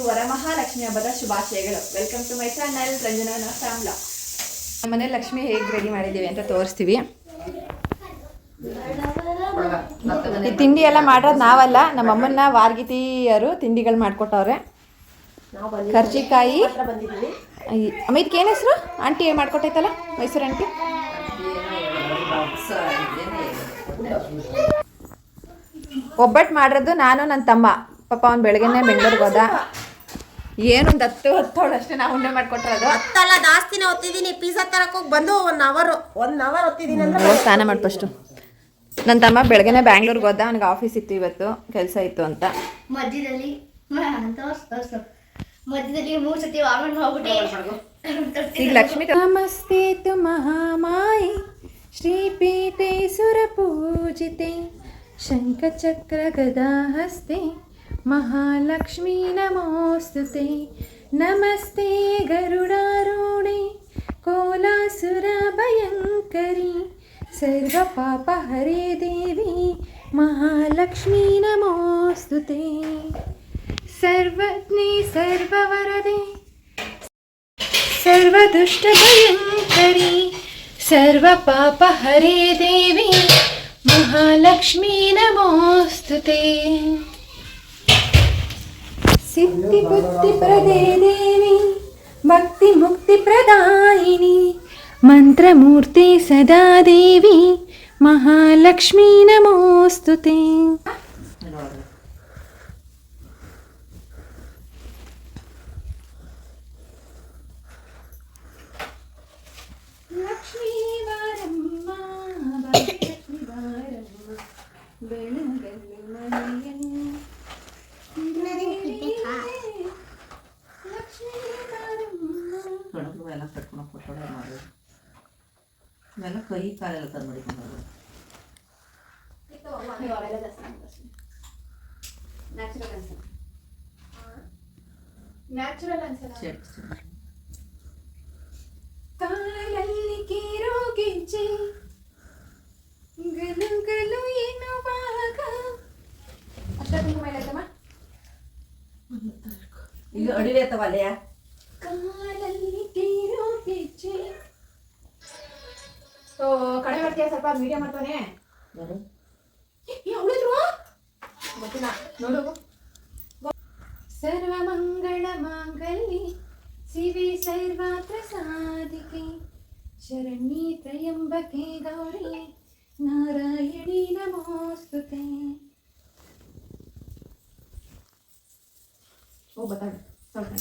ವರಮಹಾಲಕ್ಷ್ಮಿ ಹಬ್ಬದ ಶುಭಾಶಯಗಳು. Welcome to my channel Ranjana ಫ್ಯಾಮ್ಲಾ. ನಮ್ಮ ಮನೆ ಲಕ್ಷ್ಮಿ ಹೇಗೆ ರೆಡಿ ಮಾಡಿದ್ದೀವಿ ಅಂತ ತೋರಿಸ್ತೀವಿ. ಈ ತಿಂಡಿ ಎಲ್ಲ ಮಾಡೋದು ನಾವಲ್ಲ, ನಮ್ಮ ಅಮ್ಮನ ವಾರ್ಗಿತಿಯರು ತಿಂಡಿಗಳು ಮಾಡಿಕೊಟ್ಟವ್ರೆ. ಕರ್ಜಿಕಾಯಿ ಅಮ್ಮ, ಇದಕ್ಕೆ ಏನು ಹೆಸರು? ಆಂಟಿ ಮಾಡ್ಕೊಟ್ಟೈತಲ್ಲ, ಮೈಸೂರು ಆಂಟಿ. ಒಬ್ಬಟ್ಟು ಮಾಡಿರೋದು ನಾನು ನನ್ನ ತಮ್ಮ. ಪಾಪ ಅವ್ನು ಬೆಳಗ್ಗೆನೆ ಬೆಂಗಳೂರಿಗೆ ಹೋದ. ಏನೊಂದು 10 ಅಷ್ಟೇ ನಾವು ಉಂಡೆ ಮಾಡ್ಕೊಟ್ಟಿರೋದು. ಹತ್ತಲ್ಲ, ಜಾಸ್ತಿನೇ ಒತ್ತಿದ್ದೀನಿ. ಪಿಜ್ಜಾ ತರಕ್ಕೆ ಹೋಗಿ ಬಂದು ಒನ್ ಅವರ್ ಒತ್ತಿದ್ದೀನಿ ಅಂದ್ರೆ ಸ್ನಾನ ಮಾಡಿ ಫಸ್ಟು. ನನ್ನ ತಮ್ಮ ಬೆಳಗ್ಗೆನೆ ಬ್ಯಾಂಗ್ಳೂರ್ಗೆ ಹೋದ. ನನಗೆ ಆಫೀಸ್ ಇತ್ತು, ಇವತ್ತು ಕೆಲಸ ಇತ್ತು ಅಂತ. ಮಧ್ಯದಲ್ಲಿ 3 ಸತಿ ವಾಮನ್ ಹೋಗ್ಬಿಟ್ಟೆ. ಈಗ ಲಕ್ಷ್ಮೀ ನಮಸ್ತೆ ತು ಮಹಾಮಾಯಿ ಶ್ರೀಪೀಠೆ ಸುರಪೂಜಿತೆ ಶಂಖಚಕ್ರ ಗದಾಹಸ್ತೆ ಮಹಾಲಕ್ಷ್ಮೀ ನಮೋಸ್ತುತೆ. ನಮಸ್ತೆ ಗರುಡಾರೂಢೆ ಕೋಲಾಸುರ ಭಯಂಕರಿ ಸರ್ವ ಪಾಪ ಹರೇ ದೇವಿ ಮಹಾಲಕ್ಷ್ಮೀ ನಮೋಸ್ತುತೆ. ಸರ್ವಜ್ಞೆ ಸರ್ವವರದೆ ಸರ್ವದುಷ್ಟ ಭಯಂಕರಿ ಸರ್ವ ಪಾಪ ಹರೇ ದೇವಿ ಮಹಾಲಕ್ಷ್ಮೀ ನಮೋಸ್ತುತೆ. ಸಿದ್ಧಿ ಬುದ್ಧಿ ಪ್ರದೇ ದೇವಿ ಭಕ್ತಿ ಮುಕ್ತಿ ಪ್ರದಾಯಿನಿ ಮಂತ್ರಮೂರ್ತಿ ಸದಾ ದೇವಿ ಮಹಾಲಕ್ಷ್ಮೀ ನಮೋಸ್ತುತೆ. ಲಕ್ಷ್ಮೀ ವಾರಮ್ಮ ಲಕ್ಷ್ಮೀ ವಾರಮ್ಮ ಬೆಳಗಲು ಮನೆಯನ್ನು ಲಕ್ಷ್ಮೀ ವಾರಮ್ಮ ಎಲ್ಲ ಕಟ್ಕೊಂಡು ಕೊಟ್ಟೋಡೆ ಮಾಡೋದು. ಇವೆಲ್ಲ ಕೈ ಕಾಲೆಲ್ಲ ತಂದು ಮಾಡಿಕೊಂಡು ನ್ಯಾಚುರಲ್ ಅನ್ಸಲ್ಲ. ಕಾಲಲ್ಲಿ ಕೀರೋ ಗೆಜ್ಜೆ ಗಲು ಗಲು ಎನ್ನುವಾಗ ಅಷ್ಟೊಂದು ಮೈಲತ್ತಮ್ಮ ಈಗ ಅಡಿವೆ ಅಥವಾ ಕಾಲಲ್ಲಿ ಕೀರೋ ಗೆಜ್ಜೆ. ಓ ಕಡೆ ಮಾಡ್ತೀಯ, ಸ್ವಲ್ಪ ಮೀಡಿಯಂ ಮಾಡ್ತಾನೆ. ಅವಳಿದ್ರು ಗೊತ್ತಿಲ್ಲ ನೋಡು. ಸರ್ವ ಮಂಗಳ ಮಾಂಗಲ್ಯ ಶಿವೆ ಸರ್ವಾತ್ರ ಸಾಧಿಕೆ ಶರಣ್ಯೆ ತ್ರಯಂಬಕೆ ಗೌರಿ ನಾರಾಯಣಿ ನಮೋಸ್ತುತೆ. ಓ ಬತ್ತಾಡು ಸ್ವಲ್ಪ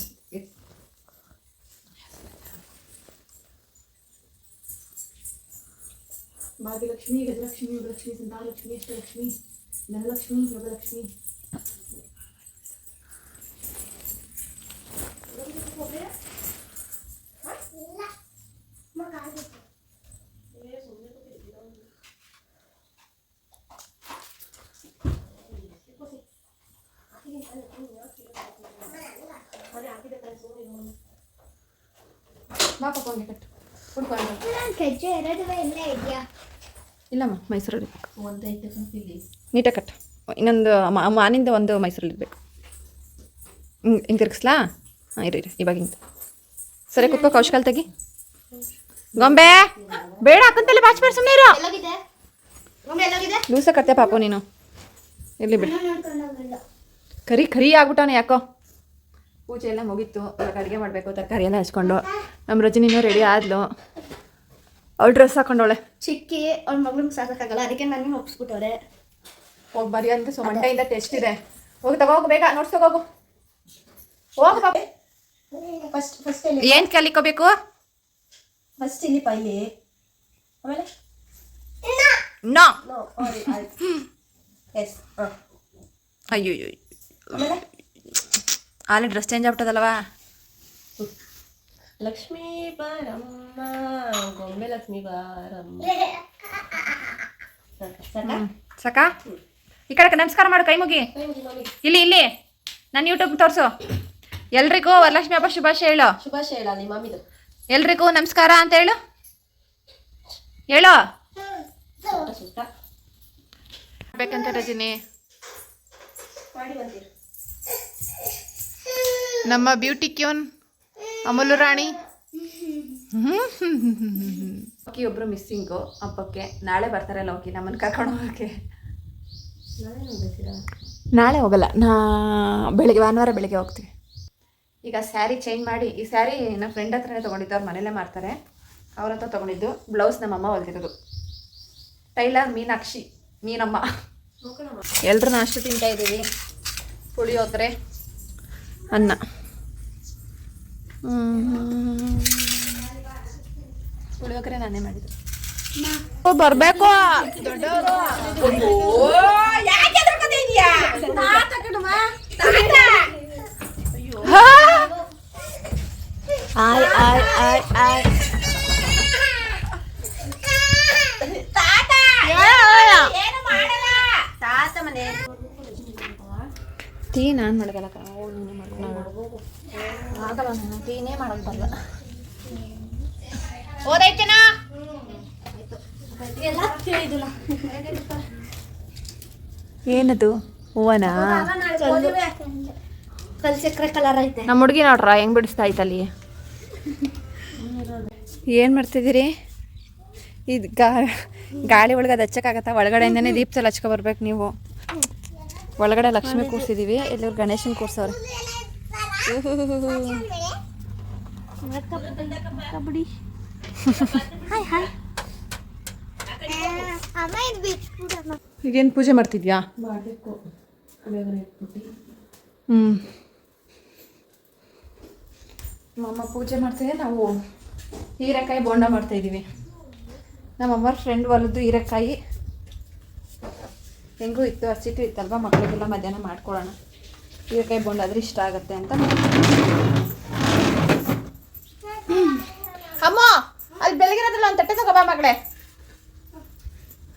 ಭಾಗ್ಯಲಕ್ಷ್ಮಿ ಗಜಲಕ್ಷ್ಮಿ ಯುಗಲಕ್ಷ್ಮಿ ಸಂತಾನಲಕ್ಷ್ಮಿ ಅಷ್ಟಲಕ್ಷ್ಮಿ ಧನಲಕ್ಷ್ಮಿ ಯೋಗಲಕ್ಷ್ಮಿ. ಬಾ ಪಾಪ ಒಂದು ಕಟ್ಟು ಹೆಜ್ಜೆ ಎರಡು ಎಲ್ಲ ಇದೆಯಾ? ಇಲ್ಲಮ್ಮ, ಮೈಸೂರಲ್ಲಿ ಒಂದೈತೆ ಇಲ್ಲಿ ನೀಟಾಗಿ ಕಟ್ಟು. ಇನ್ನೊಂದು ಮಾನಿಂದ ಒಂದು ಮೈಸೂರಲ್ಲಿ ಇರಬೇಕು. ಹಿಂಗೆ ತಿರ್ಗಿಸ್ಲಾ? ಹಾಂ ಇರಿ ಇವಾಗ ಹಿಂಗೆ ಸರಿ ಕುತ್ಕೋ. ಕೌಶಿಕಲ್ ತೆಗಿ. ಗೊಂಬೆ ಬೇಡ ಹಾಕಂತಲ್ಲ, ಬಾಚ್ಬೇಡ, ಸುಮ್ಮನೆ ಇರೋ. ಲೂಸ ಕತ್ತೆ ಪಾಪು ನೀನು. ಇರಲಿ ಬಿಡು. ಕರಿ ಕರಿ ಆಗ್ಬಿಟ್ಟವನೆ ಯಾಕೋ. ಪೂಜೆ ಎಲ್ಲ ಮುಗೀತು. ಇವಾಗ ಅಡುಗೆ ಮಾಡಬೇಕು. ತರಕಾರಿ ಎಲ್ಲ ಹಚ್ಕೊಂಡು ನಮ್ಮ ರಜನಿನೂ ರೆಡಿ ಆದ್ಲು. ಅವಳು ಡ್ರೆಸ್ ಹಾಕೊಂಡವಳೆ. ಚಿಕ್ಕಿ ಅವ್ಳ ಮಗ್ಳಿಗೆ ಸಾಕಾಗಲ್ಲ, ಅದಕ್ಕೆ ನನಗೆ ಒಪ್ಪಿಸ್ಬಿಟ್ಟವ್ರೆ. ಹೋಗಿ ಬರೀ ಅಂತ ಮಂಡೆಯಿಂದ ಟೆಸ್ಟ್ ಇದೆ. ಹೋಗಿ ತಗೋಗು, ಬೇಗ ನೋಟ್ಸ್ ತಗೋಗು. ಹೋಗು ಪಾಪ. ಫಸ್ಟ್ ಏನು ಕಲಿಕೋಬೇಕು? ಫಸ್ಟ್ ಇಲ್ಲಿ ಪೈಲಿ, ಆಮೇಲೆ ನೋ ಎಸ್, ಅಯ್ಯೋ ಆಮೇಲೆ ಆಲೆ ಡ್ರೆಸ್ ಚೇಂಜ್ ಆಗ್ಬಿಟ್ಟದಲ್ವಾ. ಲಕ್ಷ್ಮೀ ಬಾರಮ್ಮ ಗೊಂಬೆ ಲಕ್ಷ್ಮೀ ಬಾರಮ್ಮ. ಸಾಕಾ? ಈ ಕಡೆ ನಮಸ್ಕಾರ ಮಾಡು, ಕೈ ಮುಗಿ. ಇಲ್ಲಿ ಇಲ್ಲಿ ನನ್ನ ಯೂಟ್ಯೂಬ್ ತೋರಿಸು. ಎಲ್ರಿಗೂ ವರಲಕ್ಷ್ಮಿ ಹಬ್ಬ ಶುಭಾಶಯ ಹೇಳು. ಶುಭಾಶಯ ಹೇಳ ನಿಮ್ಮ ಮಮ್ಮಿದು. ಎಲ್ರಿಗೂ ನಮಸ್ಕಾರ ಅಂತ ಹೇಳು. ಹೇಳು. ಬೇಕಂತ ರಜನಿ ಮಾಡಿ ಬಂತೀರಿ. ನಮ್ಮ ಬ್ಯೂಟಿ ಕ್ಯೂನ್ ಅಮೂಲು ರಾಣಿ. ಲೋಕಿ ಒಬ್ರು ಮಿಸ್ಸಿಂಗು ಹಬ್ಬಕ್ಕೆ. ನಾಳೆ ಬರ್ತಾರೆ ಲೋಕಿ ನಮ್ಮನ್ನು ಕರ್ಕೊಂಡು ಹೋಗೋಕ್ಕೆ. ನಾಳೆ ಹೋಗಲ್ಲ, ಬೆಳಿಗ್ಗೆ ಭಾನುವಾರ ಬೆಳಿಗ್ಗೆ ಹೋಗ್ತೀವಿ. ಈಗ ಸ್ಯಾರಿ ಚೇಂಜ್ ಮಾಡಿ, ಈ ಸ್ಯಾರಿ ನಮ್ಮ ಫ್ರೆಂಡ್ ಹತ್ರನೇ ತೊಗೊಂಡಿದ್ದು, ಅವ್ರು ಮನೇಲೇ ಮಾಡ್ತಾರೆ, ಅವ್ರ ಹತ್ರ ತೊಗೊಂಡಿದ್ದು. ಬ್ಲೌಸ್ ನಮ್ಮಮ್ಮ ಹೊಲ್ದಿರೋದು. ಟೈಲರ್ ಮೀನಮ್ಮ. ಎಲ್ಲರೂ ನಾಷ್ಟು ತಿಂತಾ ಇದ್ದೀವಿ. ಪುಳಿಯೋಗರೆ, ಅನ್ನ. ಪುಳಿಯೋಗರೆ ನಾನೇ ಮಾಡಿದ್ದು. ಬರಬೇಕು ದೊಡ್ಡವರು. ಆಯ್ ಆಯ್ ಆಯ್ ಆಯ್. ಟೀ ನಾನು ಮಾಡೋದಲ್ಲ, ನೀನೇ ಮಾಡ್ಕೊಂಡು ಆಗಲ್ಲ. ನಾನು ಟೀನೇ ಮಾಡೋದು ಬರಲ್ಲ. ಓದೈತೇನಾ? ಏನದು ಹೂವನಾ? ಕಲ್ಸಕ್ರೆ ಕಲರ್ ಐತೆ. ನಮ್ಮ ಹುಡುಗಿ ನೋಡ್ರ ಹೆಂಗ್ ಬಿಡಿಸ್ತಾ ಐತಲ್ಲಿ. ಏನು ಮಾಡ್ತಿದ್ದೀರಿ? ಇದು ಗಾಳಿ ಒಳಗೆ ಅದು ಹಚ್ಚಕ್ಕಾಗತ್ತಾ? ಒಳಗಡೆಯಿಂದನೇ ದೀಪದಲ್ಲಿ ಹಚ್ಕೊ ಬರ್ಬೇಕು ನೀವು. ಒಳಗಡೆ ಲಕ್ಷ್ಮಿ ಕೂರ್ಸಿದೀವಿ, ಎಲ್ಲರೂ ಗಣೇಶನ್ ಕೂರ್ಸವ್ರೆ. ಈಗೇನು ಪೂಜೆ ಮಾಡ್ತಿದ್ಯಾ? ನಮ್ಮಮ್ಮ ಪೂಜೆ ಮಾಡ್ತಿದ್ದೆ. ನಾವು ಹೀರೆಕಾಯಿ ಬೋಂಡ ಮಾಡ್ತಾಯಿದ್ದೀವಿ. ನಮ್ಮಮ್ಮ ಫ್ರೆಂಡ್ ಹೊಲದ್ದು ಹೀರೆಕಾಯಿ ಹೆಂಗೂ ಇತ್ತು, ಹಸಿಟ್ಟು ಇತ್ತಲ್ವ, ಮಕ್ಕಳಿಗೆಲ್ಲ ಮಧ್ಯಾಹ್ನ ಮಾಡ್ಕೊಳ್ಳೋಣ. ಹೀರೆಕಾಯಿ ಬೋಂಡ ಆದರೆ ಇಷ್ಟ ಆಗುತ್ತೆ ಅಂತ. ಅಮ್ಮ ಅಲ್ಲಿ ಬೆಳಗಿರೋದ್ರಲ್ಲ ಒಂದು ತಟ್ಟೆ ತಗೋಬಾ ಮಗಳೇ.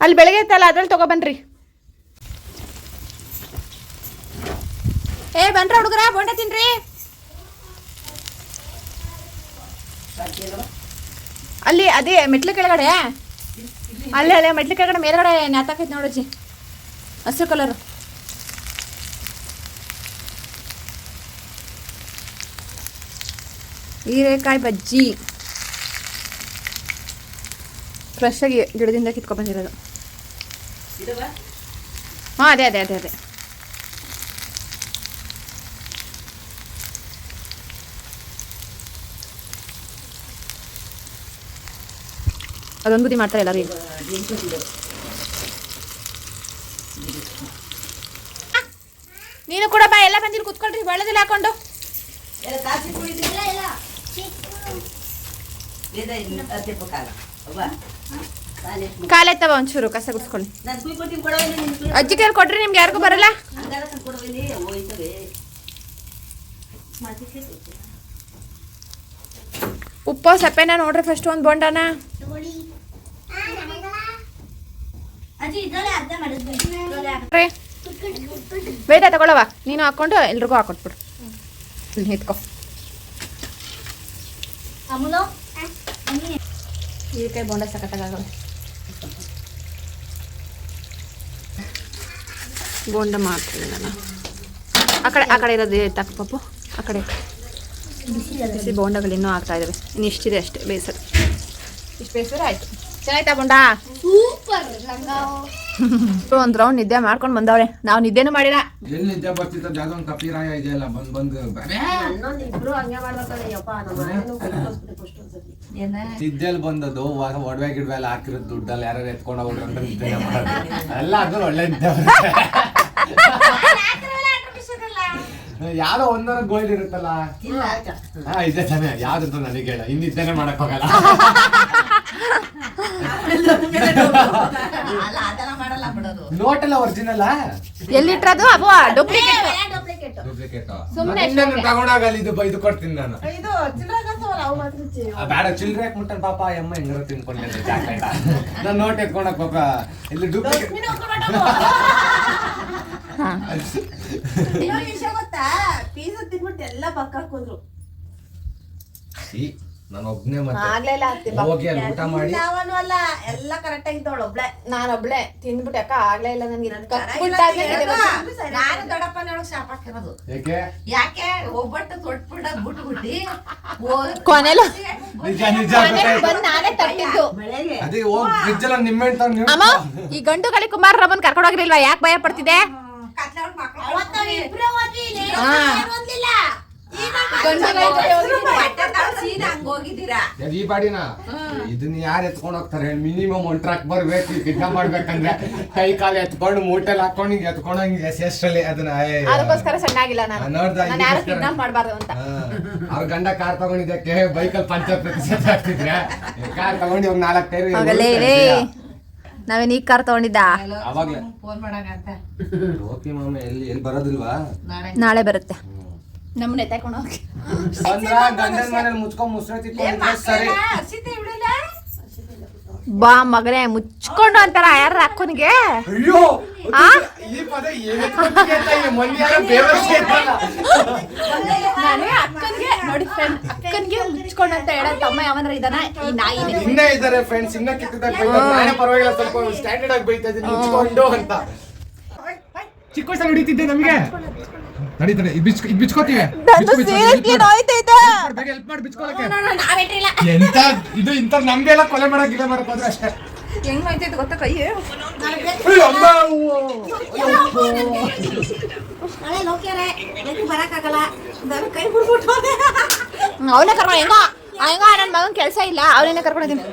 ಅಲ್ಲಿ ಬೆಳಗ್ಗೆ ಇತ್ತಲ್ಲ ಅದ್ರಲ್ಲಿ ತಗೊಬನ್ರಿ. ಏ ಬನ್ರ ಹುಡುಗರ, ಬೋಂಡ ತಿನ್ರಿ. ಅಲ್ಲಿ ಅದೇ ಮೆಟ್ಲು ಕೆಳಗಡೆ, ಅಲ್ಲೇ ಮೆಟ್ಲು ಕೆಳಗಡೆ ಮೇಲ್ಗಡೆ ನ್ಯಾತಾಕೈತೆ ನೋಡಜ್ಜಿ, ಹಸಿರು ಕಲರು. ಹೀರೆಕಾಯಿ ಬಜ್ಜಿ ಫ್ರೆಶ್ ಆಗಿ ಗಿಡದಿಂದ ಕಿತ್ಕೊಂಡು ಬಂದಿರೋದು. ಹಾಂ ಅದೇ ಅದೇ ಅದೇ ಅದೇ. ಅದೊಂದು ಬುದ್ಧಿ ಮಾಡ್ತಾರೆ ಎಲ್ಲರೂ. ನೀನು ಕೂಡ ಬಾ, ಎಲ್ಲ ಬಂದಿರು ಕುತ್ಕೊಳ್ರಿ ಬೆಳೆದಿಲ್ಲ ಹಾಕೊಂಡು. ಕಾಲೆತ್ತವ ಒಂಚೂರು ಕಸ ಗುಡ್ಸ್ಕೊಳ್ಳಿ. ಅಜ್ಜಿ ಕೈಲಿ ಕೊಟ್ರಿ, ನಿಮ್ಗೆ ಯಾರಿಗೂ ಬರಲ್ಲ. ಉಪ್ಪು ಸಪ್ಪೆನ ನೋಡ್ರಿ ಫಸ್ಟ್ ಒಂದು ಬೋಂಡನ. ಬೇಡ ತಗೊಳವ, ನೀನು ಹಾಕೊಂಡು ಎಲ್ರಿಗೂ ಹಾಕೊಟ್ಬಿಡು. ಎತ್ಕೊ. ಹೀರೆಕಾಯಿ ಬೋಂಡ ಸಖತ್ತಾಗಲ್ಲ. ಬೋಂಡ ಮಾಡ್ತೀನಿ ನಾನು. ಆ ಕಡೆ ಇರೋದು ತಕ್ಕ ಪಪ್ಪು, ಆ ಕಡೆ ಬಿಸಿ ಬೋಂಡಗಳು ಇನ್ನೂ ಆಗ್ತಾ ಇದ್ದಾವೆ. ಇನ್ನು ಇಷ್ಟಿದೆ ಅಷ್ಟೇ ಬೇಸರ. ಇಷ್ಟು ಬೇಸರ ಆಯಿತು. ಚೆನ್ನಾಯ್ತಾ ಬೋಂಡ? ಸೂಪರ್. ಒಂದು ರೌಂಡ್ ನಿದ್ದೆ ಮಾಡ್ಕೊಂಡು ಬಂದವ್ರೆ. ನಾವು ನಿದ್ದೆನೂ ಮಾಡಿಲ್ಲ. ಎಲ್ಲಿ ನಿದ್ದೆ ಬರ್ತಿತ್ತು? ಯಾವ್ದೋ ಒಂದು ಕಪಿರಾಯ ಇದೆಯಲ್ಲ, ಬಂದು ಇಬ್ರು ಹಂಗೆ ಮಾಡ್ಬೇಕಲ್ಲ. ಯಪ್ಪ ನಮ್ಮ ನಿದ್ದೆಲ್ಲಿ ಬಂದದ್ದು ಒಡವೆ ಗಿಡವೆ ಎಲ್ಲ ಹಾಕಿರೋದು ದುಡ್ಡಲ್ಲಿ ಯಾರು ಎತ್ಕೊಂಡು ಹೋಗ್ರು ಅಂತ ನಿದ್ದೆ ಮಾಡೋದು ಎಲ್ಲ ಅದ್ರ ಒಳ್ಳೆ ನಿದ್ದೆ. ಯಾವ್ದೋ ಒಂದರ ಗೋಲ್ಡ್ ಇರುತ್ತಲ್ಲ, ಹಾ ಇದೆ ತಾನೆ. ಯಾವ್ದಂತ ನನಗೆ ಹೇಳ, ಇನ್ನಿದ್ದೇನೆ ಮಾಡಕ್ ಹೋಗಲ್ಲ. ನೋಟೆಲ್ಲ ಒರಿಜಿನಲ್, ಎಲ್ಲಿಟ್ರದು? ಅವು ಡೂಪ್ಲಿಕೇಟ್. ಡೂಪ್ಲಿಕೇಟ್ ಸುಮ್ನೆ ತಗೊಂಡಾಗಲ್ಲ. ಇದು ಕೊಡ್ತೀನಿ ನಾನು. ಇದು ಚಿಲ್ಲರೆ ಕಾಸವಲ್ಲ, ಅವು ಮಾತ್ರ ಬೇಡ ಚಿಲ್ಲರೆ ಯಾಕೆ ಮುಟ್ಟ ಪಾಪ ಅಮ್ಮ ಹೆಂಗಾರ ತಿನ್ಕೊಂಡೆ ಚಾಕ್ಲೇಟ್. ನಾನು ನೋಟ್ ಎತ್ಕೊಂಡಾಗ ಪಾಪ ಇಲ್ಲಿ ಡೂಪ್ಲಿಕೇಟ್. ವಿಷಯ ಗೊತ್ತಾ? ಪೀಸ್ ತಿನ್ಬಿಟ್ಟು ಎಲ್ಲ ಪಕ್ಕ ಹಾಕಿದ್ರು. ನಾನು ಒಬ್ನೇ ಮತ್ತೆ ಆಗ್ಲೇ ಇಲ್ಲ ಅತ್ತಿ ಬಾ. ಹೋಗಿ ಅಲ್ಲಿ ಊಟ ಮಾಡಿ ಯಾವನು ಅಲ್ಲ ಎಲ್ಲ ಕರೆಕ್ಟ್ ಆಗಿದ್ದವಳು ಒಬ್ಳೆ. ನಾನೊಬ್ಳೆ ತಿಂದ್ಬಿಟ್ಟು ಯಾಕ ಆಗ್ಲೇ ಇಲ್ಲ ನನ್ಗೆ ನಾನು ದೊಡ್ಡಪ್ಪನ ಶಾಪ್ ಹಾಕಿರೋದು. ಯಾಕೆ ಒಬ್ಬಟ್ಟು ತೊಟ್ಬಿಡೋದು ಬಿಟ್ಬಿಟ್ಟು ಕೊನೆಲು ನಿಜ ನಿಜ ಬಂದ್ ನಾನೇ ತಟ್ಟಿದ್ದು. ಬೆಳೆಗೆ ಅದೇ ಹೋಗಿ ಫ್ರಿಜ್ ಎಲ್ಲ ನಿಮ್ಮೆಣ್ಣು ತಂದು ನೀವು ಅಮ್ಮ ಈ ಗಂಡು ಗಾಳಿ ಕುಮಾರಮ್ಮನ್ ಕರ್ಕೊಂಡು ಹೋಗಿರ್ಲಿಲ್ವಾ? ಯಾಕೆ ಭಯ ಪಡ್ತಿದೆ? ಅವತ್ತು ನಾವು ಇಬ್ರೇ ಹೋದ್ವಿ, ನೀನು ಹಾ. ಯಾರು ಬಂದಿಲ್ಲ. ಈಗ ಗಂಡು ಗಾಳಿ ಜೊತೆ ಹೋಗಿದ್ದೀನಿ. ಸೀದಾ ಹಂಗ ಹೋಗಿದ್ದೀರಾ? ಈ ಬಾಡಿನ ಇದನ್ನ ಯಾರು ಎತ್ಕೊಂಡು ಹೋಗ್ತಾರೆ? ಮಿನಿಮಮ್ ಒಂದ್ ಟ್ರಕ್ ಬರ್ಬೇಕು ಗಿಡ್ಡ ಮಾಡ್ಬೇಕಂದ್ರೆ ಕೈ ಕಾಲು ಎತ್ಕೊಂಡು ಮೂಟೆಲ್ ಹಾಕೊಂಡು ಹಿಂಗೆ ಎತ್ಕೊಂಡು ಹಿಂಗೆ ಎಷ್ಟರಲ್ಲಿ ಅದನ್ನ ಅದಕ್ಕೋಸ್ಕರ ಸಣ್ಣಾಗಿಲ್ಲ ನಾನು. ನೋಡ್ದ ನಾನು ಯಾರು ಕಿಡ್ನಾಪ್ ಮಾಡಬಾರ್ದು ಅಂತ. ಅವ್ರ ಗಂಡ ಕಾರ್ ತಗೊಂಡಿದ್ದಕ್ಕೆ ಬೈಕಲ್ಲಿ 50% ಆಗ್ತಿದ್ರೆ ಕಾರ್ ತಗೊಂಡು ಇವಾಗ 4 ಟೈರ್ ಹೋಗಲೇ ರೇ ನಾವೇನ್ ಈಗ ಕಾರ್ ತಗೊಂಡಿದ್ದ? ಅವಾಗ್ಲೇ ಫೋನ್ ಮಾಡಂಗಂತ ಓಕೆ ಮಾಮ ಎಲ್ಲಿ ಬರೋದಿಲ್ವಾ? ನಾಳೆ ಬರುತ್ತೆ. ನಮ್ಮನ್ನ ಎತ್ತಾಕೊಂಡು ಹೋಗಿ ಬಂದ್ರ ಗಂಡನ ಮನೇಲಿ ಮುಚ್ಕೊಂಡ್ ಮುಸ್ರೆ ತಿಕ್ಕೊಂಡು ಸರಿ. ಬಾ ಮಗನೇ ಮುಚ್ಕೊಂಡು ಅಂತಾರ ಯಾರ ಅಕ್ಕನಿಗೆ? ಅಯ್ಯೋ ಆ? ಈ ಪದ ಏನಕ್ಕೆ ಬಂದಿದೆ ಅಂತ ಈ ಮಂದಿ ಯಾರೋ ಬೇವರ್ಸಿ ಇರ್ತಾರಲ್ಲ. ನಾನು ಅಕ್ಕನ್ಗೆ ನೋಡಿ ಫ್ರೆಂಡ್ ಅಕ್ಕನ್ಗೆ ಮುಚ್ಕೊಂಡು ಅಂತ ಹೇಳ ತಮ್ಮ ಯಾವನ್ರ ಇದಾನ ಈ ನಾಯಿನೇ. ಇನ್ನೇ ಇದಾರೆ ಫ್ರೆಂಡ್ಸ್, ಇನ್ನ ಕಿತ್ತದಾಗ ಬೈತಾರೆ. ನಾನೇ ಪರವಾಗಿಲ್ಲ ಸ್ವಲ್ಪ ಸ್ಟ್ಯಾಂಡರ್ಡ್ ಆಗಿ ಬೈತಾ ಇದ್ದೀನಿ ಮುಚ್ಕೊಂಡು ಅಂತ. ಚಿಕ್ಕ ವಯಸ್ಸಲ್ಲಿ ಹಿಡಿತಿದ್ದೆ ನಮಗೆ ನಡೀತಾರೆ. ಇದು ಬಿಚ್ಕೋತೀವಿ. ಬೇಗ ಹೆಲ್ಪ್ ಮಾಡಿ ಬಿಚ್ಕೊಳಕ್ಕೆ. ಎಂತ ಇದು ಇಂಥ ನಮ್ಗೆಲ್ಲ ಕೊಲೆ ಮಾಡಕ್ ಗಿಡ ಮಾಡಕ್ ಹೋದ್ರೆ ಅಷ್ಟೇ. ಹೆಂಗ್ ಹೋಯ್ತೈತೆ ಗೊತ್ತಾ ಕೈ? ಅಯ್ಯೋ, ಅಮ್ಮ, ನಾಳೆ ಲೋಕ್ಯಾರೆ ಬರಕ್ಕಾಗಲ್ಲ, ನಾನು ಕೈ ಬಿಡ್ಬಿಟ್ಟು ಹೋದೆ. ಅವನೇ ಕರ್ಕೊಂಡು ಹೆಂಗೋ ಹೆಂಗೋ ನನ್ನ ಮಗನ್ ಕೆಲಸ ಇಲ್ಲ, ಅವನೇ ಕರ್ಕೊಂಡಿದ್ದೀನಿ.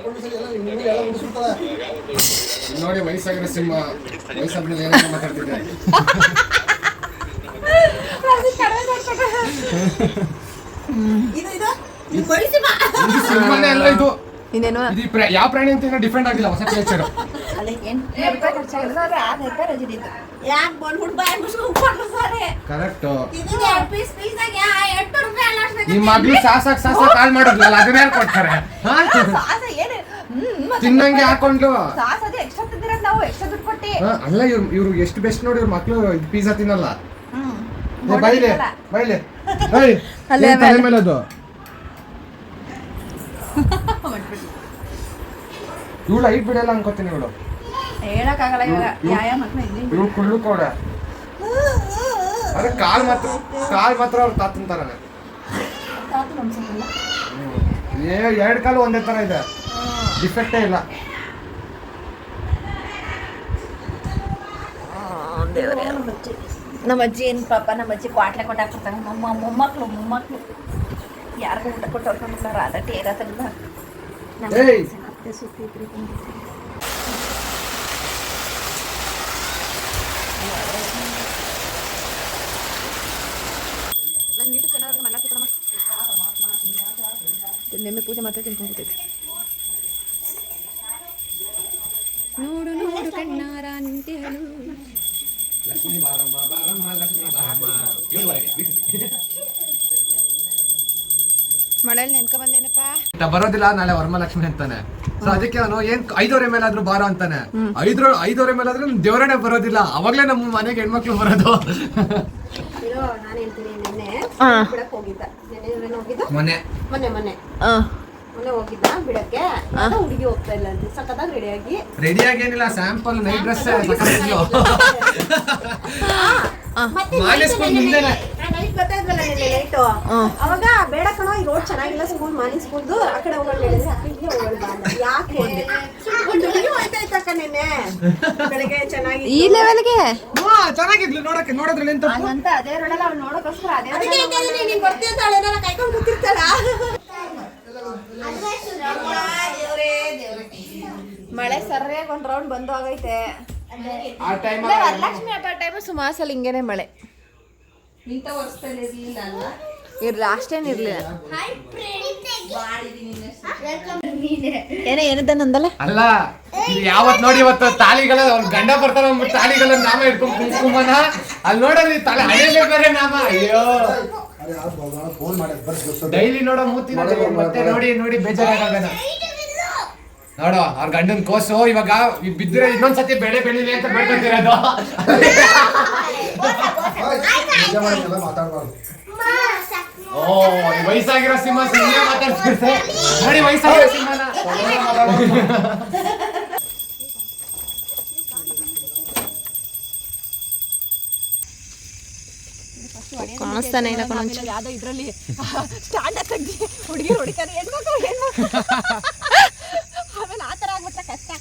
ನೋಡಿ ವಯಸ್ಸಾಗಿರೋ ಸಿಂಹ ವಯಸ್ಸಾದ್ಮೇಲೆ ಏನಾದ್ರು ಮಾತಾಡ್ತಿದ್ದೆ. ಇದು ಇದು ಇದು ಕೊಡಿಸಿಮ. ಇದು ಸಿಂಹನೇ ಅಲ್ಲ ಇದು. ಇನ್ನೇನು ಇದು ಯಾವ ಪ್ರಾಣಿ ಅಂತ ಇನ್ನೂ ಡಿಫ್ರೆಂಟ್ ಆಗಿಲ್ಲ, ಹೊಸ ಕ್ಲೇಚರ್. ಯಾಕೆ ಬಂದ್ಬಿಟ್ಟು ಬಾಯ್ ಮುಚ್ಕೊಂಡು ಕೊಟ್ರು ಸಾರೆ. ಕರೆಕ್ಟ್. ಇದು 2 ಪೀಸ್ ಆಗಿ 800 ರೂಪಾಯಿ ಅಲ್ಲ ಅಷ್ಟೇ. ನಿಮ್ಮ ಮಗ್ಳು ಸಾಸಾಕ್ ಕಾಲ್ ಮಾಡೋದ್ಲಲ್ಲ ಅದನ್ನ ಯಾರು ಕೊಡ್ತಾರೆ? ಹಾ? ತಿನ್ನಂಗೆ ಹಾಕೊಂಡ್ಲು. ಎಕ್ಸ್ಟ್ರಾ ತಿಂದಿರೋದು ನಾವು ಎಕ್ಸ್ಟ್ರಾ ದುಡ್ಡು ಕೊಟ್ಟಿ. ಹಾ, ಅಲ್ಲ ಇವ್ರು ಎಷ್ಟು ಬೆಸ್ಟ್ ನೋಡಿ, ಇವ್ರ ಮಕ್ಳು ಪಿಜ್ಜಾ ತಿನ್ನಲ್ಲ. ಬೈಲೆ ಬೈಲೆ ಅಲ್ಲೇ ತಲೆ ಮೇಲೆ ಅದು. ಇವಳು ಐಟ್ ಬಿಡಲ್ಲ ಅನ್ಕೋತೀನಿ. ಇವಳು ಹೇಳಕ್ಕಾಗಲ್ಲ ಇವಾಗ ಯಾಯ ಮಕ್ಕಳು ಇಲ್ಲಿ ಇವಳು ಕುಳ್ಳು ಕೊಡ. ಅದೇ ಕಾಲ್ ಮಾತ್ರ ಅವ್ರು ತಾತಂತಾರನೆ. ಎರಡು ಕಾಲು ಒಂದೇ ತರ ಇದೆ, ಡಿಫೆಕ್ಟೇ ಇಲ್ಲ. ನಮ್ಮ ಅಜ್ಜಿ ಏನು ಪಾಪ, ನಮ್ಮ ಅಜ್ಜಿ ಕ್ವಾಟ್ಲೆ ಕೊಟ್ಟಾಕ್ಬಿಡ್ತಾರೆ. ಮೊಮ್ಮಕ್ಳು ಯಾರಿಗೂ ಊಟ ಕೊಟ್ಟು ಹೊರ್ಕೊಂಡ್ಬಿಡ್ಲಾರ ಅದ ಟೇರ ತೆಗ್ದ ಏಯ್ ಸುತ್ತಿದ್ರು. ನಿನ್ನೆ ಪೂಜೆ ಮಾಡ್ತಾ ತಿನ್ಕೊಂಡ್ಬಿಟ್ಟೈತಿ. ನೋಡು ನೋಡು ಕಣ್ಣಾರ ನಿಂತಿಹಳು. ಲಕ್ಷ್ಮೀ ಬಾರಮ್ಮ ಬಾರಮ್ಮ ಲಕ್ಷ್ಮೀ ಬಾರಮ್ಮ. ಮಳೆಯಲ್ಲಿ ನೆನ್ಕೊ ಬಂದೇನಪ್ಪ. ಬರೋದಿಲ್ಲ ನಾಳೆ ವರಮಲಕ್ಷ್ಮಿ ಅಂತಾನೆ. ಸೊ ಅದಕ್ಕೆ ಅವನು ಏನ್ 5 ಮೇಲಾದ್ರೂ ಬಾರೋ ಅಂತಾನೆ. 5 ಮೇಲಾದ್ರೂ ದೇವರೇ ಬರೋದಿಲ್ಲ. ಅವಾಗ್ಲೇ ನಮ್ಮ ಮನೆಗೆ ಹೆಣ್ಮಕ್ಳು ಬರೋದು. ನಾನು ಹೇಳ್ತೀನಿ, ನಿನ್ನೆ ಬಿಡಕ್ ಹೋಗಿದ್ದ. ನೆನ್ನೆ ಹೋಗಿದ್ದ, ಮೊನ್ನೆ ಮೊನ್ನೆ ಹೋಗಿದ್ದ ಬಿಡಕ್ಕೆ. ಹುಡುಗಿ ಹೋಗ್ತಾ ಇಲ್ಲ ಅಂತ ಸಕ್ಕತ್ತಾಗಿ ರೆಡಿಯಾಗಿ ಏನಿಲ್ಲ, ಸ್ಯಾಂಪಲ್ ನೈಟ್ ಡ್ರೆಸ್ ಬರ್ತಾ ಇದ್ವಲ್ಲ ನಿನ್ನೆ ನೈಟು. ಅವಾಗ ಬೇಡ ಕಣೋ, ಈ ರೋಡ್ ಚೆನ್ನಾಗಿಲ್ಲ, ಸ್ಕೂಲ್ ಮಾರ್ನಿಂಗ್ ಸ್ಕೂಲ್ದು ಆ ಕಡೆ ಹೋಗೋಣ ಹೇಳಿದ್ರೆ ಅಲ್ಲಿಗೆ ಹೋಗೋಣ ಬಾ ಅಂದ. ಯಾಕೆ ಒಂದು ಹುಡುಗಿ ಹೋಯ್ತಾ ಇತ್ತಕ್ಕ ನಿನ್ನೆ ಬೆಳಗ್ಗೆ ಚೆನ್ನಾಗಿ. ಈ ಲೆವೆಲ್ಗೆ ಚೆನ್ನಾಗಿದ್ಲು ನೋಡೋದ್ರಲ್ಲಿ ಎಂತ ಅಂತ ಅದೇ ರೋಡಲ್ಲ ಅವ್ಳು ನೋಡೋಕೋಸ್ಕರ ಅದೇ ಅದಕ್ಕೆ ಹೇಳ್ತಿದ್ದೀನಿ, ನೀನ್ ಬರ್ತಿರ್ತಾಳೆ ಏನಾರ ಕೈಕೊಂಡು ಕೂತಿರ್ತಾಳ. ಮಳೆ ಸರಿಯಾಗಿ ಒಂದ್ ರೌಂಡ್ ಬಂದು ಹೋಗೈತೆ. ಆ ಟೈಮ್ ವರಲಕ್ಷ್ಮಿ ಹಬ್ಬ ಟೈಮು ಸುಮಾಸಲ್ಲಿ ಹಿಂಗೇನೆ ಮಳೆ. ಇಂಥ ವರ್ಷದಲ್ಲಿ ಇರ್ಲಿಲ್ಲ ಅಲ್ವಾ? ಅಷ್ಟೇನು ಇರ್ಲಿಲ್ಲ. ಏನದನ್ನಂದಲ್ಲ ಅಲ್ಲ, ಯಾವತ್ ನೋಡಿ ಇವತ್ತು ತಾಳಿಗಳ ಅವ್ನ ಗಂಡ ಬರ್ತಾರ ತಾಳಿಗಳ ನಾಮ ಇಟ್ಕೊಂಡು ಕುಂಕುಮನ ಅಲ್ಲಿ ನೋಡೋದು ತಲೆ ಹಣೆಲೆ ಬೇರೆ ನಾಮ. ಅಯ್ಯೋ ಡೈಲಿ ನೋಡೋ ಮೂತಿ ಮತ್ತೆ ನೋಡಿ ಬೇಜಾರಾಗಣ. ನೋಡೋ ಅವ್ರ ಗಂಡನ್ ಕೋಸು ಇವಾಗ ಬಿದ್ದರೆ ಇನ್ನೊಂದ್ಸತಿ ಬೆಳೆ ಬೆಳಿಲಿ ಅಂತ ಬೇಡ್ಕೊತಿರೋದು. ಓ ಈ ವಯಸ್ಸಾಗಿರೋ ಸಿಂಹ ಸುಮ್ಮನೆ ಮಾತಾಡ್ತಿರ್ತೆ ನೋಡಿ ವಯಸ್ಸಾಗಿರೋ ಸಿಂಹನ ಕಾಣಿಸ್ತಾನೆ ಇಲ್ಲ ಕಣಂಚ ಯಾವ್ದೋ ಇದ್ರಲ್ಲಿ ಸ್ಟ್ಯಾಂಡ್ ತೆಗ್ದು ಹುಡುಗಿ ಹೊಡಿತಾರೆ ಹೆಣ್ಮಕ್ಳು ಆಮೇಲೆ ಆ ಥರ ಆಗ್ಬಿಟ್ರೆ ಕಷ್ಟ.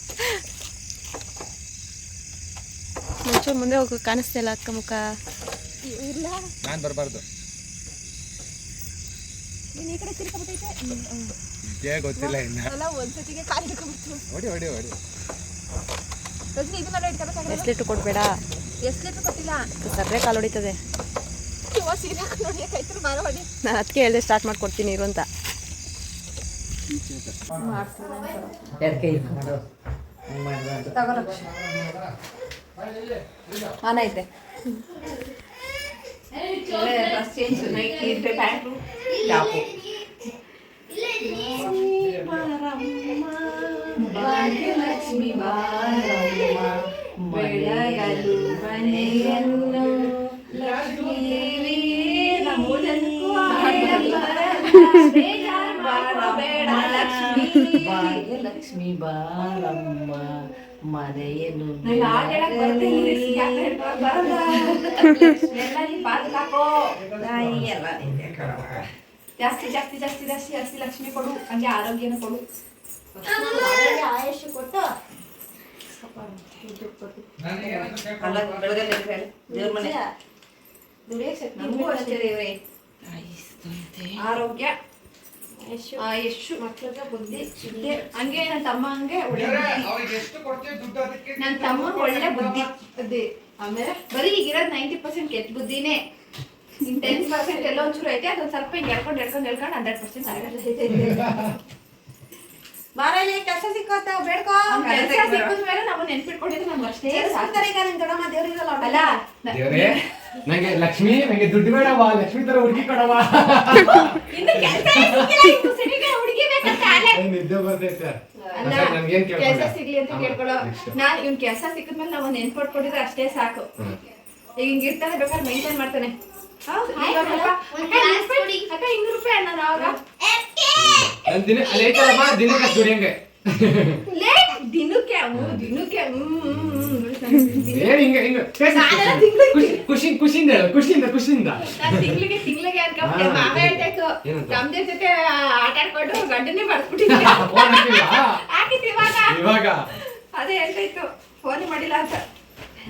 ಮುಂಚೆ ಮುಂದೆ ಹೋಗಿ ಕಾಣಿಸ್ತಾ ಇಲ್ಲ ಅಕ್ಕ ಮುಖ. ಇಲ್ಲ ನಾನು ಬರಬಾರ್ದು. ನೀನು ಈ ಕಡೆ ತಿರ್ಕೊಬಿಟ್ಟೈತೆ ಇದೇ ಗೊತ್ತಿಲ್ಲ ಇನ್ನ. ಅಲ್ಲ ಒಂದ್ಸತಿಗೆ ಕಾಲು ಹಿಡ್ಕೊಂಡ್ಬಿಡ್ತು. ಹೊಡಿ ಹೊಡಿ ಹೊಡಿ. ರಜನಿ ಇದನ್ನೆಲ್ಲ ಇಟ್ಕೊಬೇಕಾದ್ರೆ ಎಷ್ಟು ಲೀಟ್ರ್ ಕೊಡಬೇಡ, ಎಷ್ಟು ಲೀಟ್ರ್ ಕೊಟ್ಟಿಲ್ಲ. ಸಕ್ಕರೆ ಕಾಲು ಹೊಡಿತದೆ. ಇವಾಗ ಸೀರೆ ನೋಡಿ ಕೈತರು ಮಾರವಾಡಿ. ನಾನು ಅದಕ್ಕೆ ಹೇಳಿದೆ ಸ್ಟಾರ್ಟ್ ಮಾಡ್ಕೊಡ್ತೀನಿ ಇರು ಅಂತ. ಆನೈತೆ ಡ್ರೆಸ್ ಚೇಂಜ್ ನೈಟಿ ಇದ್ರೆ ಪ್ಯಾಂಟು ಟಾಪು. ಭಾಗ್ಯಲಕ್ಷ್ಮಿ ಬಾರಮ್ಮ ಬೆಳಗಲು ಮನೆಯನ್ನು ಲಕ್ಷ್ಮೀ ನಮೋ ಜನಕ್ಕೂ ಭಾಗ್ಯಲಕ್ಷ್ಮಿ ಬಾರಮ್ಮ ಮನೆಯನ್ನು ಜಾಸ್ತಿ ಜಾಸ್ತಿ ಜಾಸ್ತಿ ಜಾಸ್ತಿ ಜಾಸ್ತಿ ಲಕ್ಷ್ಮಿ ಕೊಡು, ಹಂಗೆ ಆರೋಗ್ಯನ ಕೊಡು. ಆಯುಷ್ ಕೊಟ್ಟು ಅಲ್ಲ ಬೆಳಗ್ಗೆ ದೇವ್ರ ಮನೆ ನಮಗೂ ಅಷ್ಟೇ ದೇವ್ರೆ. ಆರೋಗ್ಯ ಆಯುಷು ಮಕ್ಳಿಗೆ ಬುದ್ಧಿ ವಿದ್ಯೆ. ಹಂಗೆ ನನ್ನ ತಮ್ಮ ಹಂಗೆ ಒಳ್ಳೆ ಬುದ್ಧಿ. ನನ್ನ ತಮ್ಮ ಒಳ್ಳೆ ಬುದ್ಧಿ ಅದೇ. ಆಮೇಲೆ ಬರೀ ಈಗಿರೋದು 90% ಕೆಟ್ಟ ಬುದ್ಧಿನೇ. ಇನ್ನು 10% ಎಲ್ಲ ಒಂಚೂರು ಐತೆ, ಅದೊಂದು ಸ್ವಲ್ಪ ಹಿಂಗೆ ಎಳ್ಕೊಂಡು 100% ಆಗೈತೆ. ಬಾರಲ್ಲಿ ಕೆಲಸ ಸಿಕ್ಕೋತ ಬೇಡ್ಕೋ. ಕೆಲಸ ಸಿಕ್ಕಿದ್ಮೇಲೆ ನಾವು ನೆನ್ಪಿಟ್ಕೊಂಡಿದ್ದು ನಮ್ಗೆ ಅಷ್ಟೇ ಸಾಕ್ತಾರೆ. ಈಗ ನಿನ್ ದೊಡ್ಡಮ್ಮ ದೇವ್ರಿಗಲ್ಲ ಅಲ್ಲ ದೇವ್ರೇ ನಂಗೆ ಲಕ್ಷ್ಮಿ ನಂಗೆ ದುಡ್ಡು ಬೇಡವಾ, ಲಕ್ಷ್ಮಿ ತರ ಹುಡುಗಿ ಕೊಡವಾ. ಇನ್ನು ಕೆಲಸ ಸಿಕ್ಕಿಲ್ಲ, ಇನ್ನು ಸರಿಗೆ ಹುಡುಗಿ ಬೇಕಂತ ಅಲ್ಲೇ ನಿದ್ದೆ ಬರ್ತೈತೆ. ಅಲ್ಲ ಕೆಲಸ ಸಿಗ್ಲಿ ಅಂತ ಕೇಳ್ಕೊಳ್ಳೋ. ನಾನು ಇವ್ನ ಕೆಲಸ ಸಿಕ್ಕಿದ್ಮೇಲೆ ನಾವು ನೆನ್ಪಿಟ್ಕೊಂಡಿದ್ರೆ ಅಷ್ಟೇ ಸಾಕು. ಈಗ ಹಿಂಗಿರ್ತಾನೆ ಬೇಕಾದ್ರೆ ಮೇಂಟೈನ್ ಮಾಡ್ತಾನೆ. ಹೌದು ಅಕ್ಕ 200 ರೂಪಾಯಿ ಅನ್ನೋದು ಅವಾಗ ದಿನ ಅಲ್ಲೈತಲ್ಲಮ್ಮ ದಿನಕ್ಕೆ ಅಷ್ಟು ದುಡಿಯಂಗೆ ದಿನಕ್ಕೆ ಏನ್ ಹಿಂಗೆ ಹಿಂಗೆ ಖುಷಿಯಿಂದ ಹೇಳು, ಖುಷಿಯಿಂದ ತಿಂಗಳಿಗೆ ಅನ್ಕೊಂಡ್ಬಿಟ್ಟೆ. ಮಾವ ಹೇಳ್ಬೇಕು ತಮ್ಮದೇ ಜೊತೆ ಆಟ ಆಡ್ಕೊಂಡು ಗಂಡನೇ ಬರ್ಬಿಟ್ಟಿದ್ದೆ. ಹಾಕಿತ್ತು ಇವಾಗ ಅದೇ ಹೇಳ್ತಾಯಿತ್ತು ಫೋನ್ ಮಾಡಿಲ್ಲ ಅಂತ.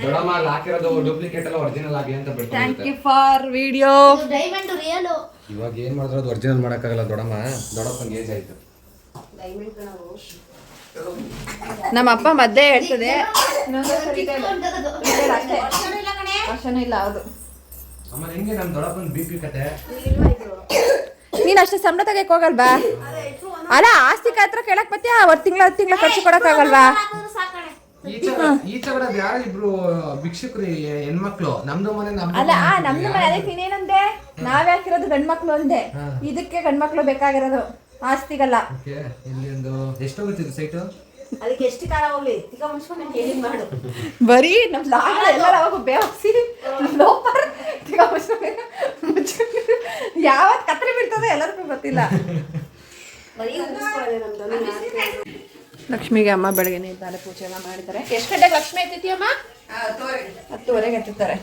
ದೊಡ್ಡಮ್ಮ ಅಲ್ಲಿ ಹಾಕಿರೋದು ಡೂಪ್ಲಿಕೇಟ್ ಎಲ್ಲ ಒರಿಜಿನಲ್ ಆಗಿ ಅಂತ thank you for video. Diamond real. ಇವಾಗ ಏನ್ ಮಾಡಿದ್ರು ಅದು ಒರಿಜಿನಲ್ ಮಾಡಕ್ಕಾಗಲ್ಲ ದೊಡ್ಡಮ್ಮ. ದೊಡ್ಡಪ್ಪಂಗೆ ಏಜ್ ಆಯ್ತು. ನಮ್ಮ ಅಪ್ಪ ಮದ್ದೆ ಹೇಳ್ತದೆ ವರ್ಷನೂ ಇಲ್ಲ. ಹೌದು ಅಮ್ಮ ಹೆಂಗೆ ನಮ್ ದೊಡ್ಡಪ್ಪನ BP ಕತೆ. ನೀನ್ ಅಷ್ಟೇ ಸಂಬಳ ತೆಗಿಯಕ್ ಹೋಗಲ್ವಾ? ಅಲ್ಲ ಆಸ್ತಿ ಹತ್ರ ಕೇಳಕ್ ಬತ್ತೀಯ, 10 ತಿಂಗಳ ಖರ್ಚು ಕೊಡಕ್ ಆಗಲ್ವಾ? ಈಚೆ ಬರೋದು ಯಾರಿಬ್ರು ಭಿಕ್ಷುಕ್ರಿ ಹೆಣ್ಮಕ್ಳು. ನಮ್ದು ಮನೆ ಅಲ್ಲ ನಮ್ದು ಮನೆ. ಅದಕ್ಕೆ ನೀನೇನಂದೆ? ನಾವೇ ಹಾಕಿರೋದು ಗಂಡ್ಮಕ್ಳು ಅಂದೆ. ಇದಕ್ಕೆ ಗಂಡ್ಮಕ್ಳು ಬೇಕಾಗಿರೋದು, ಆಸ್ತಿಗಲ್ಲ. ಇಲ್ಲಿ ಒಂದು ಎಷ್ಟೋಗುತ್ತಿದ್ದು ಸೈಟು? ಅದಕ್ಕೆ ಎಷ್ಟು ಕಾಲ ಹೋಗ್ಲಿ ಈಗ ಮುನ್ಸ್ಕೊಂಡು ಹೇಳಿ ಮಾಡು. ಬರೀ ನಮ್ ಲಾಗ ಎಲ್ಲರೂ ಅವಾಗ ಬೇವಸಿ ಲೋಪರ್ ಯಾವತ್ ಕತ್ರಿ ಬೀಳ್ತದೆ ಎಲ್ಲರಿಗೂ ಗೊತ್ತಿಲ್ಲ. ಬರೀ ಉಗಿಸ್ಕೊಳ್ಳೋದೇ ನಮ್ದು. ಲಕ್ಷ್ಮಿಗೆ ಅಮ್ಮ ಬೆಳಗ್ಗೆ ಇದ್ದಾರೆ, ಪೂಜೆ ಎಲ್ಲ ಮಾಡಿದ್ದಾರೆ. ಎಷ್ಟು ಗಂಟೆಗೆ ಲಕ್ಷ್ಮಿ ಎತ್ತೈತಿ ಅಮ್ಮ? 10:30 ಎತ್ತುತ್ತಾರೆ.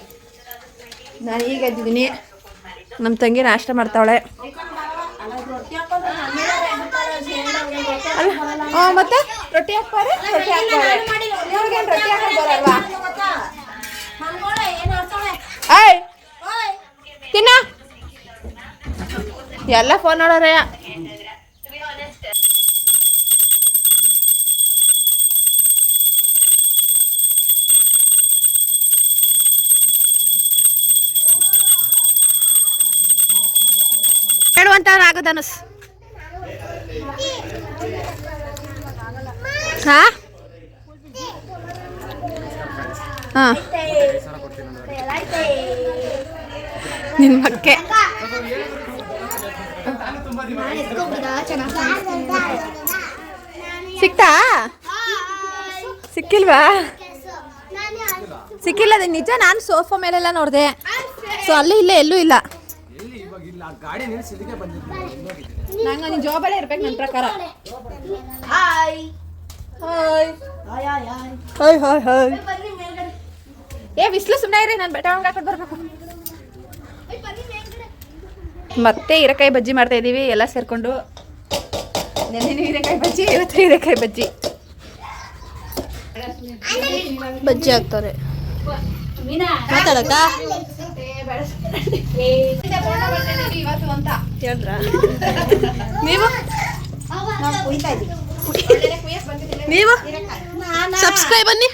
ನಾನು ಈಗ ಎದ್ದಿದ್ದೀನಿ. ನಮ್ಮ ತಂಗಿ ನಾಷ್ಟ ಮಾಡ್ತಾವಳೆ. ಮತ್ತೆ ರೊಟ್ಟಿ ಹಾಕ್ತಾರೆ. ರೊಟ್ಟಿ ಹಾಕ್ತಾರೆ ರೊಟ್ಟಿ ಹಾಕಿ ಬರಲ್ವಾ? ಏಯ್ ತಿನ್ನ ಎಲ್ಲ ಫೋನ್ ನೋಡೋರೆ. ಹೇಳುವಂತ ಆಗೋದನಸ್. ಹಾ ಹಾ ನಿನ್ ಮಕ್ಕೆ ಸಿಕ್ತಾ? ಸಿಕ್ಕಿಲ್ವಾ? ಸಿಕ್ಕಿಲ್ಲ. ಅದು ನಿಜ. ನಾನು ಸೋಫಾ ಮೇಲೆಲ್ಲ ನೋಡಿದೆ. ಸೊ ಅಲ್ಲಿ ಇಲ್ಲೇ ಎಲ್ಲೂ ಇಲ್ಲ. ಇಲ್ಲ ಗಾಡಿ ನಿಲ್ಸಿ ಇಲ್ಲಿಗೆ ಬಂದಿದ್ದೀನಿ ನಂಗೆ ನೀನು ಜಾಬಲ್ಲೇ ಇರ್ಬೇಕು ನನ್ನ ಪ್ರಕಾರ. Hi hi hi hi hi hi hi hi. ಬನ್ನಿ ಮೇಲ್ಗಡೆ. ಏ ಬಿಸಿಲು ಸುಮ್ಮನೆ ಇರಿ, ನಾನು ಬೆಟ್ಟ ಒಳಗೆ ಹಾಕೊಂಡು ಬರಬೇಕು. ಮತ್ತೆ ಹೀರೆಕಾಯಿ ಬಜ್ಜಿ ಮಾಡ್ತಾ ಇದ್ದೀವಿ ಎಲ್ಲ ಸೇರಿಕೊಂಡು. ನೆನ್ನೆನೂ ಹೀರೆಕಾಯಿ ಬಜ್ಜಿ, ಇವತ್ತು ಹೀರೆಕಾಯಿ ಬಜ್ಜಿ. ಬಜ್ಜಿ ಹಾಕ್ತಾರೆ. ಮಾತಾಡಕ್ಕ ಇವತ್ತು ಅಂತ ಹೇಳಿದ್ರ ನೀವು ನಾವು ಕುಯ್ತಾ ಇದ್ದೀವಿ. ನೀವು ಸಬ್ಸ್ಕ್ರೈಬ್ ಬನ್ನಿ.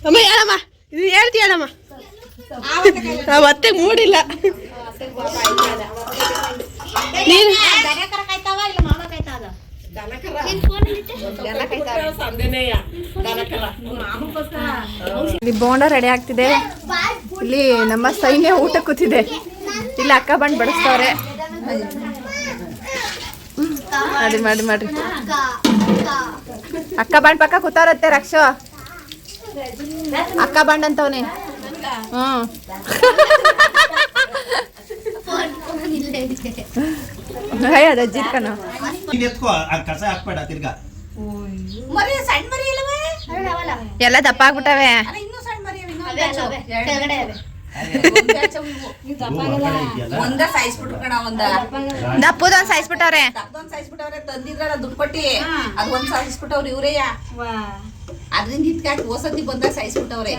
ಅಮ್ಮ ಹೇಳಮ್ಮ, ಇದು ಹೇಳ್ತಿ ಹೇಳಮ್ಮ. ಮತ್ತೆ ಮೂಡಿಲ್ಲ ನೀನು. ಇಲ್ಲಿ ಬೋಂಡ ರೆಡಿ ಆಗ್ತಿದೆ. ಇಲ್ಲಿ ನಮ್ಮ ಸೈನ್ಯ ಊಟ ಕೂತಿದೆ. ಇಲ್ಲಿ ಅಕ್ಕ ಬಂದು ಬಡಿಸ್ತವ್ರೆ. ಮಾಡಿ ಮಾಡಿ ಮಾಡ್ರಿ. ಅಕ್ಕ ಬಂಡ್ ಪಕ್ಕ ಕೂತಾರತ್ತೆ ರಕ್ಷೋ. ಅಕ್ಕ ಬಂಡ್ ಅಂತವನೇ. ಹ್ಮ್ ಅದು ಅಜ್ಜಿದ್ ಕಣ. ಎತ್ಕೋ ಕಸ ಹಾಕ್ಬೇಡ ತಿರ್ಗಾ. ಮರಿ ಸಣ್ಣ ಮರಿ ಇಲ್ಲವೇ? ಎಲ್ಲ ದಪ್ಪ ಆಗ್ಬಿಟ್ಟವೆ. ಅಲ್ಲ ಇನ್ನೂ ಸಣ್ಣ ಮರಿ ಅವೆ, ಇನ್ನೂ ಕೆಳಗಡೆ ಅವೆ. ಒಂದ ಸಾಯಿಸ್ಬಿಟ್ರು ಕಣ, ಒಂದ ದಪ್ಪದೊಂದು ಸಾಯಿಸ್ಬಿಟ್ಟವ್ರೆ. ದಪ್ಪದೊಂದ್ ಸಾಯಿಸ್ಬಿಟ್ಟವ್ರೆ. ತಂದಿದ್ರಲ್ಲ ದುಡ್ಡು ಕೊಟ್ಟಿ ಅದ್ ಒಂದ್ ಸಾಯಿಸ್ಬಿಟ್ಟವ್ರು ಇವ್ರೇಯ. ಅದ್ರಿಂದ ಇದ್ಕಾಕಿ ಹೊಸತಿ ಬಂದಾಗ ಸಾಯಿಸ್ಬಿಟ್ಟವ್ರೆ.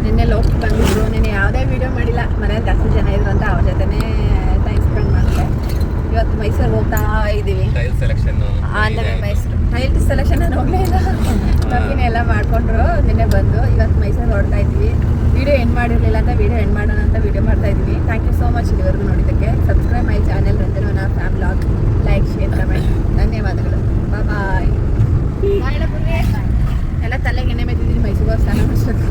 ನಿನ್ನೆ ಲೋಕ್ ಬಂದಿದ್ರು. ನೀನು ಯಾವುದೇ ವಿಡಿಯೋ ಮಾಡಿಲ್ಲ, ಮನೇಲಿ ಜಾಸ್ತಿ ಜನ ಇದ್ರು ಅಂತ ಅವ್ರ ಜೊತೆನೇ ಟೈಮ್ ಸ್ಪೆಂಡ್ ಮಾಡಿದೆ. ಇವತ್ತು ಮೈಸೂರಿಗೆ ಹೋಗ್ತಾ ಇದ್ದೀವಿ. ಅಂದರೆ ಮೈಸೂರು ಟೈಲ್ ಸೆಲೆಕ್ಷನ್ ನಾನು ಹೋಗಲೇ ಇಲ್ಲ. ಬಾಕಿನ ಎಲ್ಲ ಮಾಡಿಕೊಂಡ್ರು. ನಿನ್ನೆ ಬಂದು ಇವತ್ತು ಮೈಸೂರಿಗೆ ಹೊರಡ್ತಾ ಇದ್ವಿ. ವಿಡಿಯೋ ಎಂಡ್ ಮಾಡಿರಲಿಲ್ಲ ಅಂತ ವಿಡಿಯೋ ಎಂಡ್ ಮಾಡೋಣ ಅಂತ ವಿಡಿಯೋ ಮಾಡ್ತಾ ಇದ್ವಿ. ಥ್ಯಾಂಕ್ ಯು ಸೋ ಮಚ್ ಇದುವರೆಗೂ ನೋಡಿದ್ದಕ್ಕೆ. ಸಬ್ಸ್ಕ್ರೈಬ್ ಮೈ ಚಾನೆಲ್ ರಂಜನವನ fam blog. Like share comment. ಧನ್ಯವಾದಗಳು. ಬಾಯ್. ಎಲ್ಲ ತಲೆಗೆ ಎಣ್ಣೆ ಮೆತ್ತಿದ್ದೀನಿ. ಮೈಸೂರಿಗೆ ಸ್ನಾನ ಮಾಡಿಸ್ಬೇಕು.